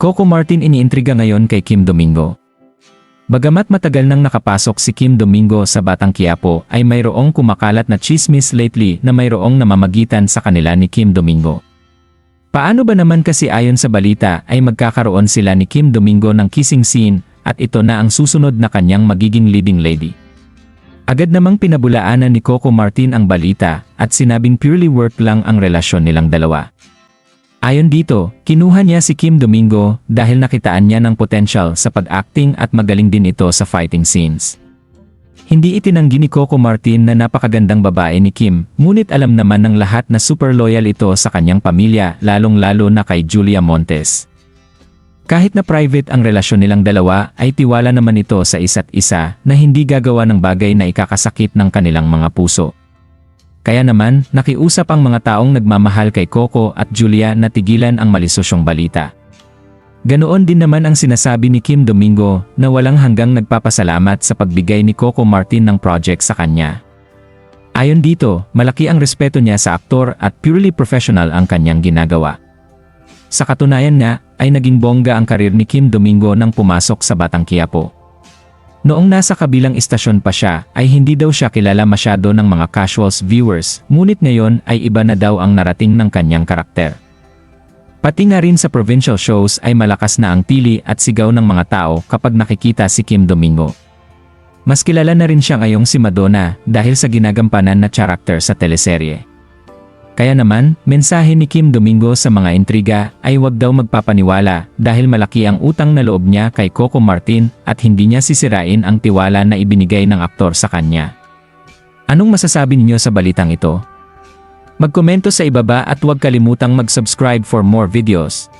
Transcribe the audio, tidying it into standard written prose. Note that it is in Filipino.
Coco Martin iniintriga ngayon kay Kim Domingo. Bagamat matagal nang nakapasok si Kim Domingo sa Batang Quiapo ay mayroong kumakalat na chismis lately na mayroong namamagitan sa kanila ni Kim Domingo. Paano ba naman kasi ayon sa balita ay magkakaroon sila ni Kim Domingo ng kissing scene at ito na ang susunod na kanyang magiging leading lady. Agad namang pinabulaanan ni Coco Martin ang balita at sinabing purely work lang ang relasyon nilang dalawa. Ayon dito, kinuha niya si Kim Domingo dahil nakitaan niya ng potential sa pag-acting at magaling din ito sa fighting scenes. Hindi itinanggi ni Coco Martin na napakagandang babae ni Kim, ngunit alam naman ng lahat na super loyal ito sa kanyang pamilya lalong-lalo na kay Julia Montes. Kahit na private ang relasyon nilang dalawa ay tiwala naman ito sa isa't isa na hindi gagawa ng bagay na ikakasakit ng kanilang mga puso. Kaya naman, nakiusap ang mga taong nagmamahal kay Coco at Julia na tigilan ang malisosyong balita. Ganoon din naman ang sinasabi ni Kim Domingo na walang hanggang nagpapasalamat sa pagbigay ni Coco Martin ng project sa kanya. Ayon dito, malaki ang respeto niya sa aktor at purely professional ang kanyang ginagawa. Sa katunayan nga, ay naging bongga ang karir ni Kim Domingo nang pumasok sa Batang Quiapo. Noong nasa kabilang istasyon pa siya, ay hindi daw siya kilala masyado ng mga casuals viewers, ngunit ngayon ay iba na daw ang narating ng kanyang karakter. Pati nga rin sa provincial shows ay malakas na ang tili at sigaw ng mga tao kapag nakikita si Kim Domingo. Mas kilala na rin siya ngayong si Madonna dahil sa ginagampanan na karakter sa teleserye. Kaya naman, mensahe ni Kim Domingo sa mga intriga ay huwag daw magpapaniwala dahil malaki ang utang na loob niya kay Coco Martin at hindi niya sisirain ang tiwala na ibinigay ng aktor sa kanya. Anong masasabi niyo sa balitang ito? Magkomento sa ibaba at huwag kalimutang mag-subscribe for more videos.